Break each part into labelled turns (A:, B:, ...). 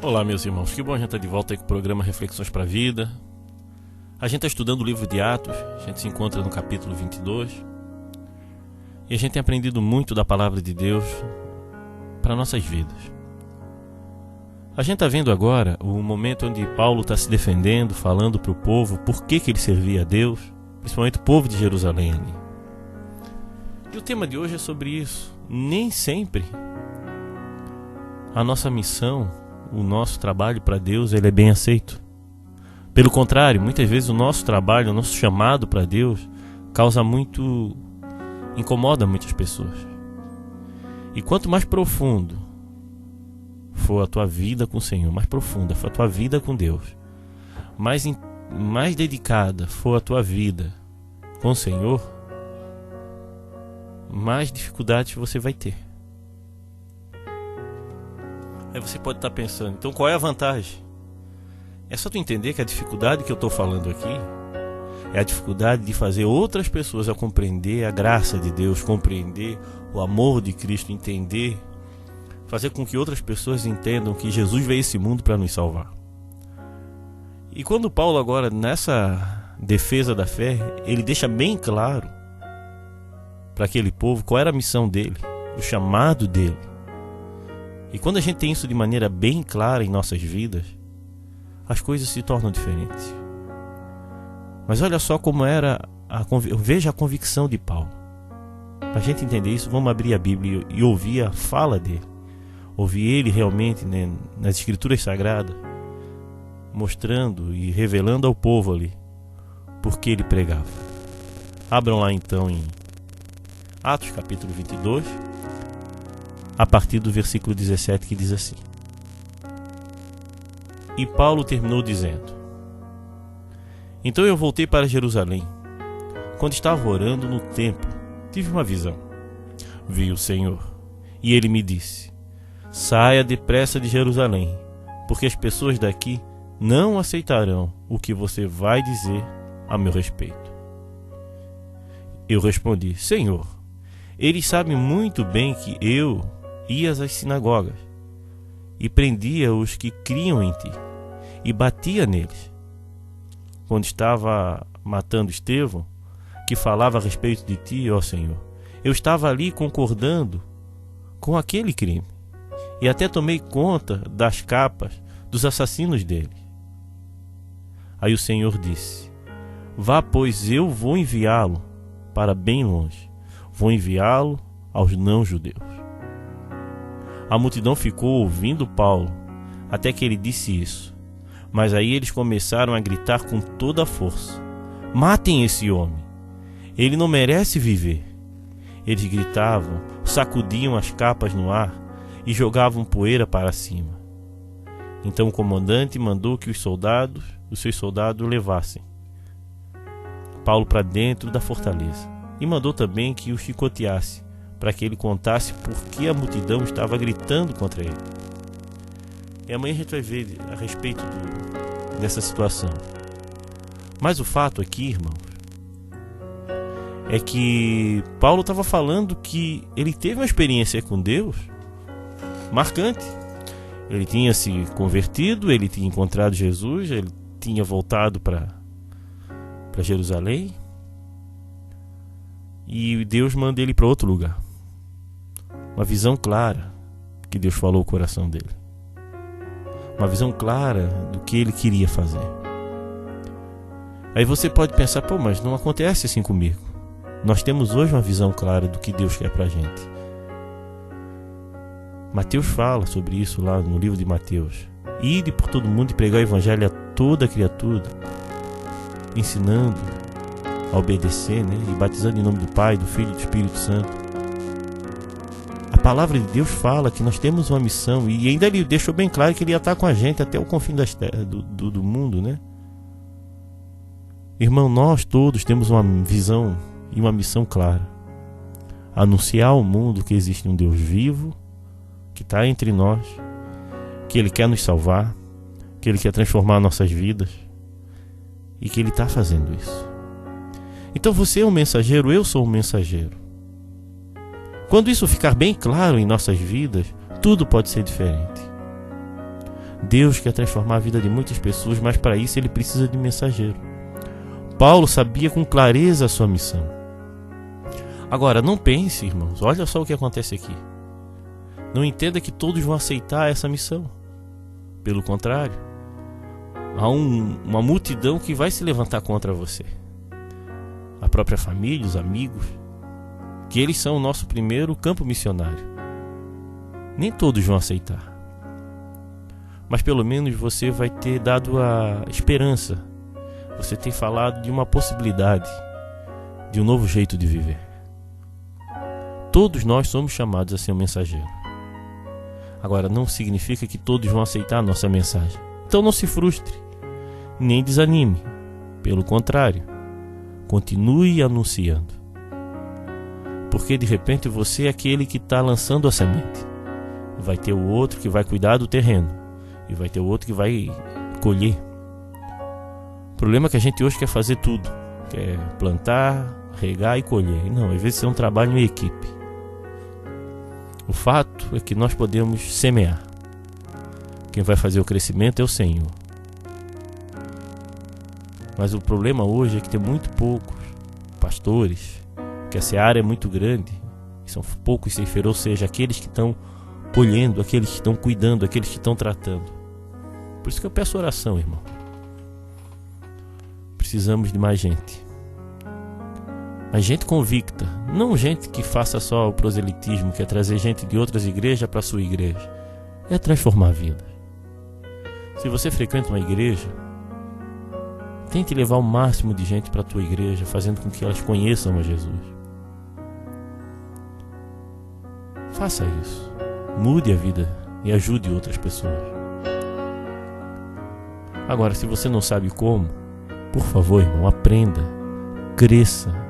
A: Olá, meus irmãos, que bom a gente estar de volta aí com o programa Reflexões para a Vida. A gente está estudando o livro de Atos, a gente se encontra no capítulo 22 e a gente tem aprendido muito da palavra de Deus para nossas vidas. A gente está vendo agora o momento onde Paulo está se defendendo, falando para o povo por que ele servia a Deus, principalmente o povo de Jerusalém ali. E o tema de hoje é sobre isso. Nem sempre a nossa missão, o nosso trabalho para Deus, ele é bem aceito. Pelo contrário, muitas vezes o nosso trabalho, o nosso chamado para Deus incomoda muitas pessoas. E quanto mais profundo for a tua vida com o Senhor, mais profunda for a tua vida com Deus, mais dedicada for a tua vida com o Senhor, mais dificuldades você vai ter. Aí você pode estar pensando, então qual é a vantagem? É só tu entender que a dificuldade que eu estou falando aqui é a dificuldade de fazer outras pessoas a compreender a graça de Deus, compreender o amor de Cristo, entender, fazer com que outras pessoas entendam que Jesus veio a esse mundo para nos salvar. E quando Paulo agora, nessa defesa da fé, ele deixa bem claro para aquele povo qual era a missão dele, o chamado dele. E quando a gente tem isso de maneira bem clara em nossas vidas, as coisas se tornam diferentes. Mas olha só como era, veja a convicção de Paulo. Para a gente entender isso, vamos abrir a Bíblia e ouvir a fala dele. Ouvir ele realmente, né, nas Escrituras Sagradas, mostrando e revelando ao povo ali por que ele pregava. Abram lá então em Atos capítulo 22, a partir do versículo 17, que diz assim: E Paulo terminou dizendo: Então eu voltei para Jerusalém. Quando estava orando no templo, tive uma visão. Vi o Senhor, e ele me disse: Saia depressa de Jerusalém, porque as pessoas daqui não aceitarão o que você vai dizer a meu respeito. Eu respondi: Senhor, eles sabem muito bem que eu ia às sinagogas e prendia os que criam em ti e batia neles. Quando estava matando Estevão, que falava a respeito de ti, ó Senhor, eu estava ali concordando com aquele crime e até tomei conta das capas dos assassinos deles. Aí o Senhor disse: Vá, pois eu vou enviá-lo para bem longe, vou enviá-lo aos não-judeus. A multidão ficou ouvindo Paulo até que ele disse isso. Mas aí eles começaram a gritar com toda a força: Matem esse homem! Ele não merece viver! Eles gritavam, sacudiam as capas no ar e jogavam poeira para cima. Então o comandante mandou que os seus soldados o levassem Paulo para dentro da fortaleza e mandou também que o chicoteasse, para que ele contasse por que a multidão estava gritando contra ele. E amanhã a gente vai ver a respeito dessa situação. Mas o fato aqui, irmãos, é que Paulo estava falando que ele teve uma experiência com Deus marcante. Ele tinha se convertido, ele tinha encontrado Jesus, ele tinha voltado para Jerusalém, e Deus manda ele para outro lugar. Uma visão clara que Deus falou ao coração dele. Uma visão clara do que ele queria fazer. Aí você pode pensar: pô, mas não acontece assim comigo. Nós temos hoje uma visão clara do que Deus quer pra gente. Mateus fala sobre isso lá no livro de Mateus: Ide por todo mundo e pregar o evangelho a toda criatura, ensinando a obedecer, né? E batizando em nome do Pai, do Filho e do Espírito Santo. A palavra de Deus fala que nós temos uma missão, e ainda ele deixou bem claro que ele ia estar com a gente até o confim do mundo, né? Irmão, nós todos temos uma visão e uma missão clara: anunciar ao mundo que existe um Deus vivo, que está entre nós, que Ele quer nos salvar, que Ele quer transformar nossas vidas, e que Ele está fazendo isso. Então você é um mensageiro, eu sou um mensageiro. Quando isso ficar bem claro em nossas vidas, tudo pode ser diferente. Deus quer transformar a vida de muitas pessoas, mas para isso ele precisa de mensageiro. Paulo sabia com clareza a sua missão. Agora, não pense, irmãos, olha só o que acontece aqui. Não entenda que todos vão aceitar essa missão. Pelo contrário, há uma multidão que vai se levantar contra você. A própria família, os amigos, que eles são o nosso primeiro campo missionário. Nem todos vão aceitar. Mas pelo menos você vai ter dado a esperança. Você tem falado de uma possibilidade, de um novo jeito de viver. Todos nós somos chamados a ser um mensageiro. Agora, não significa que todos vão aceitar a nossa mensagem. Então não se frustre, nem desanime. Pelo contrário, continue anunciando. Porque de repente você é aquele que está lançando a semente. Vai ter o outro que vai cuidar do terreno. E vai ter o outro que vai colher. O problema é que a gente hoje quer fazer tudo. Quer plantar, regar e colher. Não, às vezes é um trabalho em equipe. O fato é que nós podemos semear. Quem vai fazer o crescimento é o Senhor. Mas o problema hoje é que tem muito poucos pastores, que a seara é muito grande, e são poucos ceifeiros, ou seja, aqueles que estão colhendo, aqueles que estão cuidando, aqueles que estão tratando. Por isso que eu peço oração, irmão. Precisamos de mais gente. Mas gente convicta, não gente que faça só o proselitismo, que é trazer gente de outras igrejas para a sua igreja. É transformar vidas. Se você frequenta uma igreja, tente levar o máximo de gente para a tua igreja, fazendo com que elas conheçam a Jesus. Faça isso. Mude a vida e ajude outras pessoas. Agora, se você não sabe como, por favor, irmão, aprenda. Cresça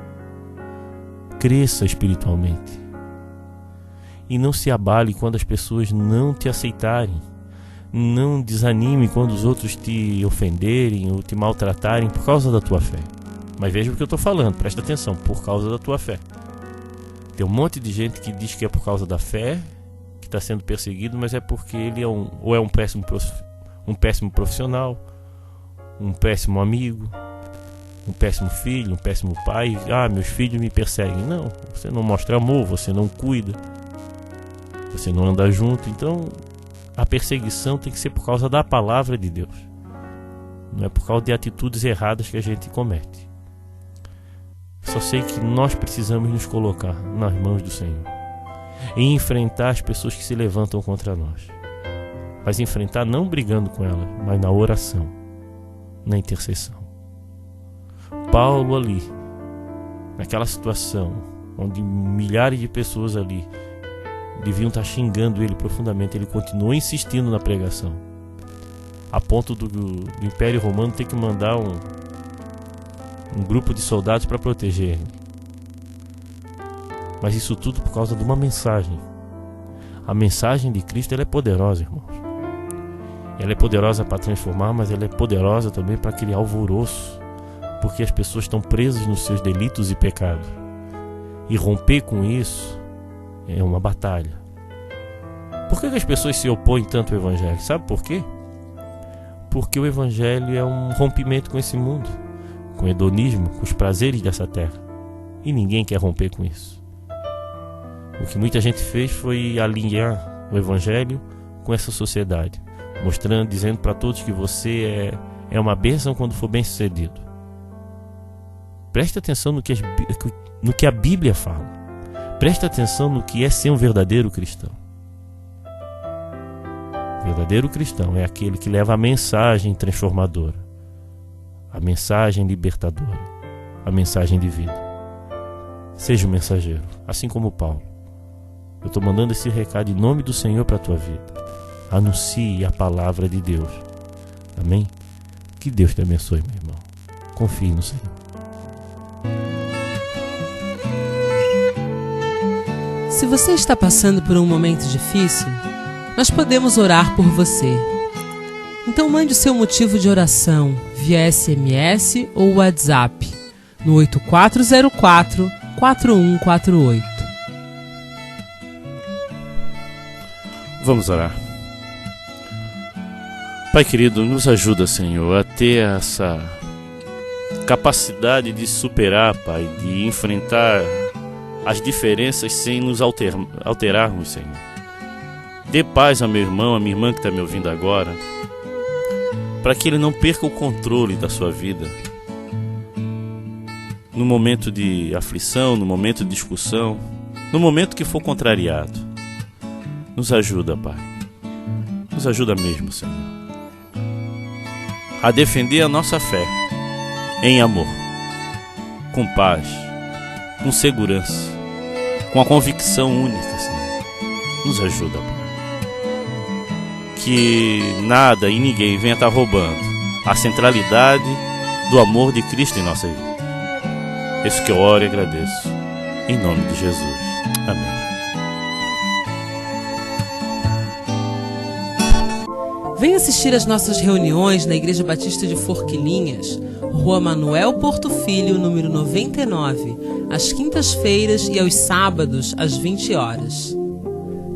A: espiritualmente. E não se abale quando as pessoas não te aceitarem. Não desanime quando os outros te ofenderem ou te maltratarem por causa da tua fé. Mas veja o que eu estou falando, presta atenção, por causa da tua fé. Tem um monte de gente que diz que é por causa da fé que está sendo perseguido, mas é porque ele é um péssimo profissional, um péssimo amigo, um péssimo filho, um péssimo pai. Meus filhos me perseguem. Não, você não mostra amor, você não cuida, você não anda junto. Então a perseguição tem que ser por causa da palavra de Deus, não é por causa de atitudes erradas que a gente comete. Só sei que nós precisamos nos colocar nas mãos do Senhor e enfrentar as pessoas que se levantam contra nós. Mas enfrentar não brigando com elas, mas na oração, na intercessão. Paulo ali, naquela situação onde milhares de pessoas ali deviam estar xingando ele profundamente, ele continuou insistindo na pregação, a ponto do Império Romano ter que mandar um grupo de soldados para proteger ele. Mas isso tudo por causa de uma mensagem. A mensagem de Cristo, ela é poderosa, irmãos. Ela é poderosa para transformar, mas ela é poderosa também para criar alvoroço, porque as pessoas estão presas nos seus delitos e pecados. E romper com isso é uma batalha. Por que as pessoas se opõem tanto ao Evangelho? Sabe por quê? Porque o Evangelho é um rompimento com esse mundo, com o hedonismo, com os prazeres dessa terra. E ninguém quer romper com isso. O que muita gente fez foi alinhar o Evangelho com essa sociedade, mostrando, dizendo para todos que você é uma bênção quando for bem sucedido. Preste atenção no que a Bíblia fala. Preste atenção no que é ser um verdadeiro cristão. O verdadeiro cristão é aquele que leva a mensagem transformadora, a mensagem libertadora, a mensagem de vida. Seja um mensageiro, assim como Paulo. Eu estou mandando esse recado em nome do Senhor para a tua vida. Anuncie a palavra de Deus. Amém? Que Deus te abençoe, meu irmão. Confie no Senhor.
B: Se você está passando por um momento difícil, nós podemos orar por você. Então mande o seu motivo de oração via SMS ou WhatsApp no 8404-4148.
A: Vamos orar. Pai querido, nos ajuda, Senhor, a ter essa capacidade de superar, Pai, de enfrentar as diferenças sem nos alterarmos, Senhor. Dê paz ao meu irmão, à minha irmã que está me ouvindo agora, para que ele não perca o controle da sua vida. No momento de aflição, no momento de discussão, no momento que for contrariado. Nos ajuda, Pai. Nos ajuda mesmo, Senhor, a defender a nossa fé em amor, com paz, com segurança, com a convicção única, Senhor. Nos ajuda, Pai. Que nada e ninguém venha estar roubando a centralidade do amor de Cristo em nossa vida. Isso que eu oro e agradeço, em nome de Jesus. Amém.
B: Venha assistir às nossas reuniões na Igreja Batista de Forquilinhas, Rua Manuel Porto Filho, número 99, às quintas-feiras e aos sábados, às 20 horas.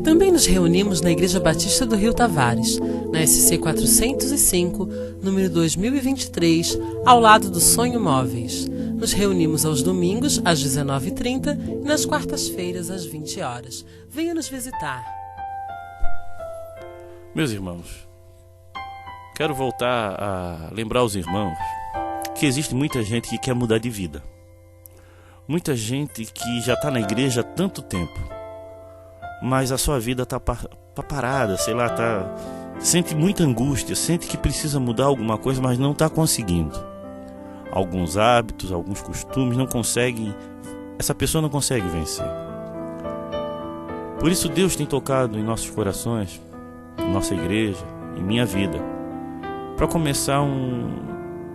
B: Também nos reunimos na Igreja Batista do Rio Tavares, na SC 405, número 2023, ao lado do Sonho Móveis. Nos reunimos aos domingos, às 19h30 e nas quartas-feiras, às 20 horas. Venha nos visitar.
A: Meus irmãos, quero voltar a lembrar aos irmãos que existe muita gente que quer mudar de vida. Muita gente que já está na igreja há tanto tempo, mas a sua vida está parada, sente muita angústia, sente que precisa mudar alguma coisa, mas não está conseguindo. Alguns hábitos, alguns costumes essa pessoa não consegue vencer. Por isso Deus tem tocado em nossos corações, em nossa igreja, em minha vida, para começar um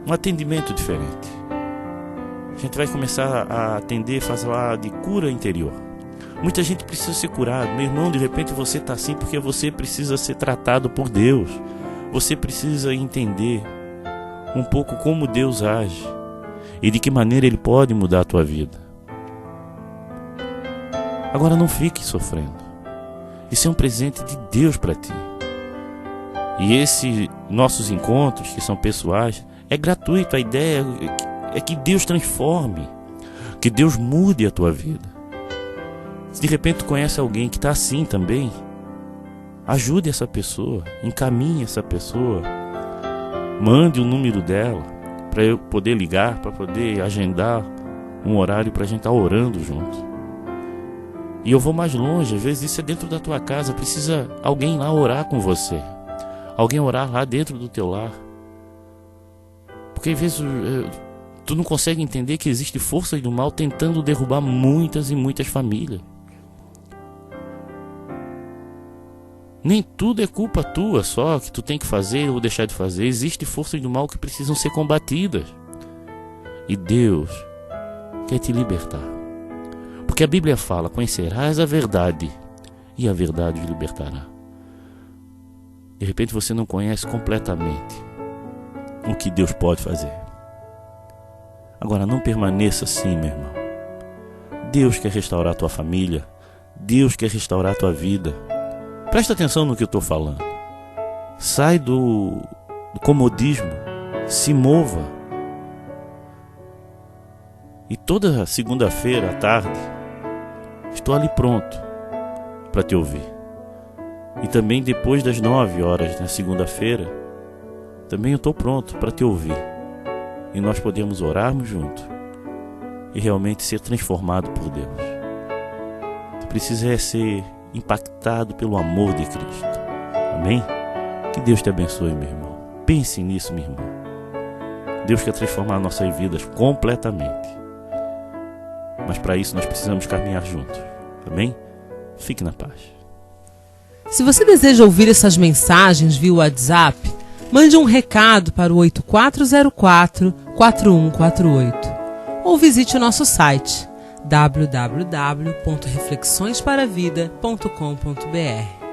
A: atendimento diferente. A gente vai começar a atender, falar de cura interior. Muita gente precisa ser curado. Meu irmão, de repente você está assim porque você precisa ser tratado por Deus. Você precisa entender um pouco como Deus age e de que maneira Ele pode mudar a tua vida. Agora não fique sofrendo. Isso é um presente de Deus para ti. E esses nossos encontros, que são pessoais, é gratuito. A ideia é que Deus transforme, que Deus mude a tua vida. Se de repente tu conhece alguém que está assim também, ajude essa pessoa, encaminhe essa pessoa, mande o número dela para eu poder ligar, para poder agendar um horário para a gente estar orando junto. E eu vou mais longe, às vezes isso é dentro da tua casa, precisa alguém lá orar com você, alguém orar lá dentro do teu lar, porque às vezes tu não consegue entender que existe forças do mal tentando derrubar muitas e muitas famílias. Nem tudo é culpa tua só, que tu tem que fazer ou deixar de fazer. Existem forças do mal que precisam ser combatidas. E Deus quer te libertar. Porque a Bíblia fala: conhecerás a verdade, e a verdade os libertará. De repente você não conhece completamente o que Deus pode fazer. Agora não permaneça assim, meu irmão. Deus quer restaurar a tua família. Deus quer restaurar a tua vida. Presta atenção no que eu estou falando. Sai do comodismo. Se mova. E toda segunda-feira à tarde estou ali pronto para te ouvir. E também depois das 9 horas na segunda-feira também eu estou pronto para te ouvir. E nós podemos orarmos juntos e realmente ser transformado por Deus. Tu precisa ser impactado pelo amor de Cristo. Amém? Que Deus te abençoe, meu irmão. Pense nisso, minha irmã. Deus quer transformar nossas vidas completamente. Mas para isso nós precisamos caminhar juntos. Amém? Fique na paz.
B: Se você deseja ouvir essas mensagens via WhatsApp, mande um recado para o 8404-4148 ou visite o nosso site www.reflexõesparavida.com.br.